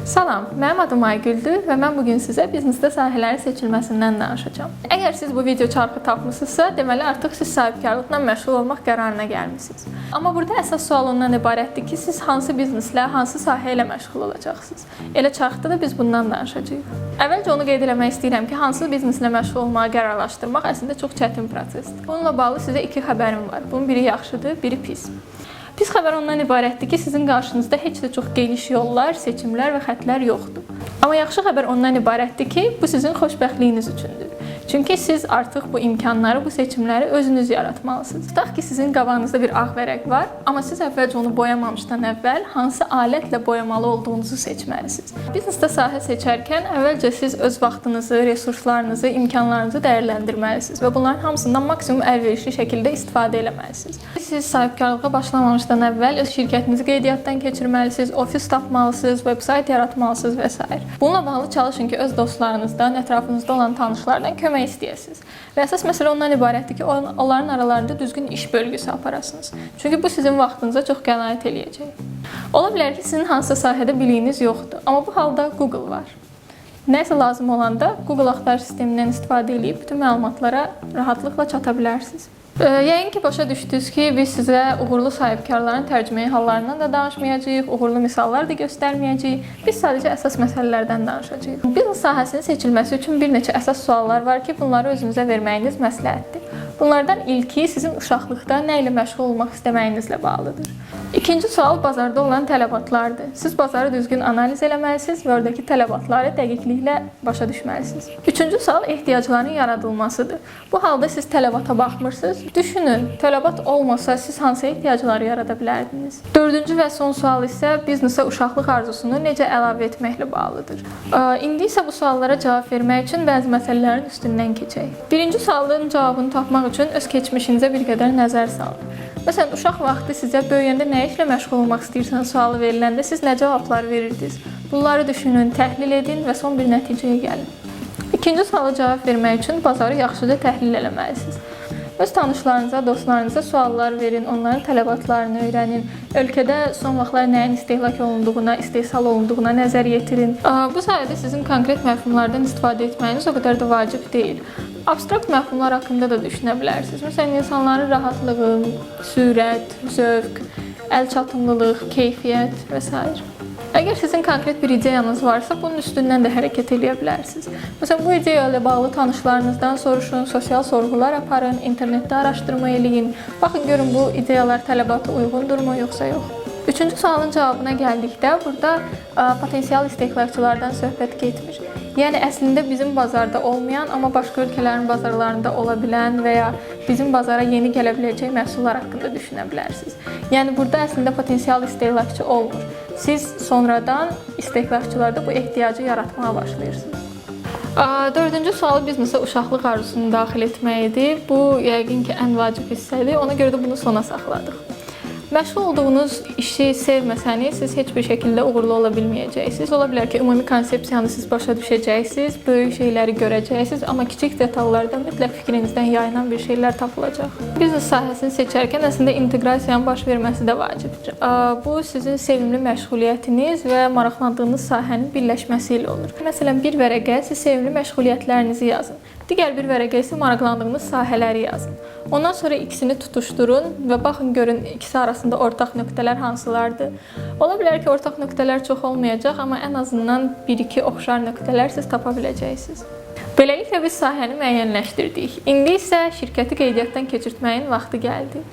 Salam, mənim adım Aygüldür və mən bugün sizə biznesdə sahələrin seçilməsindən danışacağam. Əgər siz bu video çarxı tapmısınızsa, deməli artıq siz sahibkarlıqla məşğul olmaq qərarına gəlmisiniz. Amma burada əsas sual ondan ibarətdir ki, siz hansı bizneslə, hansı sahə ilə məşğul olacaqsınız? Elə çarxda da biz bundan danışacağıq. Əvvəlcə onu qeyd eləmək istəyirəm ki, hansı bizneslə məşğul olmağı qərarlaşdırmaq əslində çox çətin prosesdir. Bununla bağlı sizə iki xəbərim var. Bunun biri yaxşıdır, biri pis. Pis xəbər ondan ibarətdir ki, sizin qarşınızda heç də çox geniş yollar, seçimlər və xəttlər yoxdur. Amma yaxşı xəbər ondan ibarətdir ki, bu sizin xoşbəxtliyiniz üçündür. Çünki siz artıq bu imkanları, bu seçimləri özünüz yaratmalısınız. Tutaq ki, sizin qabağınızda bir ağ vərəq var, amma siz əvvəlcə onu boyamamışdan əvvəl hansı alətlə boyamalı olduğunuzu seçməlisiniz. Biznesdə sahə seçərkən əvvəlcə siz öz vaxtınızı, resurslarınızı, imkanlarınızı dəyərləndirməlisiniz və bunların hamısından maksimum əlverişli şəkildə istifadə etməlisiniz. Siz sahibkarlığa başlamamışdan əvvəl öz şirkətinizi qeydiyyatdan keçirməlisiniz, ofis tapmalısınız, veb-sayt yaratmalısınız və s. Bununla bağlı çalışın ki, öz dostlarınızdan, ətrafınızda olan tanışlardan kömək istəyəsiniz. Və əsas məsələ ondan ibarətdir ki, onların aralarında düzgün iş bölgüsü aparasınız. Çünki bu sizin vaxtınıza çox qənaət eləyəcək. Ola bilər ki, sizin hansısa sahədə biliyiniz yoxdur, amma bu halda Google var. Nəsə lazım olanda Google axtarış sistemindən istifadə edib bütün məlumatlara rahatlıqla çata bilərsiniz. Yəqin ki, başa düşdünüz ki, biz sizə uğurlu sahibkarların tərcüməyi hallarından da danışmayacağıq, uğurlu misallar da göstərməyəcəyik. Biz sadəcə əsas məsələlərdən danışacağıq. Biznes sahəsinin seçilməsi üçün bir neçə əsas suallar var ki, bunları özünüzə verməyiniz məsləhətdir. Bunlardan ilki sizin uşaqlıqda nə ilə məşğul olmaq istəməyinizlə bağlıdır. İkinci sual bazarda olan tələbatlardır. Siz bazarı düzgün analiz eləməlisiniz və oradakı tələbatları dəqiqliklə başa düşməlisiniz. Üçüncü sual ehtiyacların yaradılmasıdır. Bu halda siz tələbata baxmırsınız. Düşünün, tələbat olmasa siz hansı ehtiyacları yarada bilərdiniz? Dördüncü və son sual isə biznesə uşaqlıq arzusunu necə əlavə etməklə bağlıdır. İndi isə bu suallara cavab vermək üçün bəzi məsələlərin üstündən keçək. Birinci sualın cavabını tapmaq üçün öz keçmişinizə bir qədər nəzər salın. Məsələn, uşaq vaxtı sizə böyüyəndə nə işlə məşğul olmaq istəyirsən sualı veriləndə siz nə cavablar verirdiniz? Bunları düşünün, təhlil edin və son bir nəticəyə gəlin. İkinci suala cavab vermək üçün bazarı yaxşıca təhlil eləməlisiniz. Öz tanışlarınıza, dostlarınıza suallar verin, onların tələbatlarını öyrənin. Ölkədə son vaxtlar nəyin istehlak olunduğuna, istehsal olunduğuna nəzər yetirin. Bu sayədə sizin konkret məfhumlardan istifadə etməyiniz o qədər də vacib deyil. Abstrakt məfhumlar haqqında da düşünə bilərsiniz. Məsələn, insanların rahatlığı, sürət, zövq, əlçatımlılıq, keyfiyyət və s. Əgər sizin konkret bir ideyanız varsa, bunun üstündən də hərəkət edə bilərsiniz. Məsələn, bu ideya ilə bağlı tanışlarınızdan soruşun, sosial sorğular aparın, internetdə araşdırma eləyin. Baxın, görün bu ideyalar tələbata uyğundurmu, yoxsa yox. Üçüncü sualın cavabına gəldikdə, burada potensial istehlakçılardan söhbət getmir. Yəni, əslində bizim bazarda olmayan, amma başqa ölkələrin bazarlarında ola bilən və ya bizim bazara yeni gələ biləcək məhsullar haqqında düşünə bilərsiniz. Yəni, burada əslində potensial istehlakçı olmur. Siz sonradan istehlakçılarda bu ehtiyacı yaratmağa başlayırsınız. Dördüncü sualı biznesə uşaqlıq arzusunu daxil etməkdir. Bu, yəqin ki, ən vacib hissədir. Ona görə də bunu sona saxladıq. Məşğul olduğunuz işi sevməsəniz, siz heç bir şəkildə uğurlu ola bilməyəcəksiniz. Ola bilər ki, ümumi konsepsiyanı siz başa düşəcəksiniz, böyük şeyləri görəcəksiniz, amma kiçik detallardan mütləq fikrinizdən yayınan bir şeylər tapılacaq. Biznes sahəsini seçərkən əslində inteqrasiyanın baş verməsi də vacibdir. Bu, sizin sevimli məşğuliyyətiniz və maraqlandığınız sahənin birləşməsi ilə olur. Məsələn, bir vərəqə siz sevimli məşğuliyyətlərinizi yazın. Digər bir vərəqə isə maraqlandığınız sahələri yazın. Ondan sonra ikisini tutuşturun və baxın, görün ikisi arasında ortaq nöqtələr hansılardır. Ola bilər ki, ortaq nöqtələr çox olmayacaq, amma ən azından 1-2 oxşar nöqtələr siz tapa biləcəksiniz. Beləliklə biz sahəni müəyyənləşdirdik. İndi isə şirkəti qeydiyyatdan keçirtməyin vaxtı gəldi.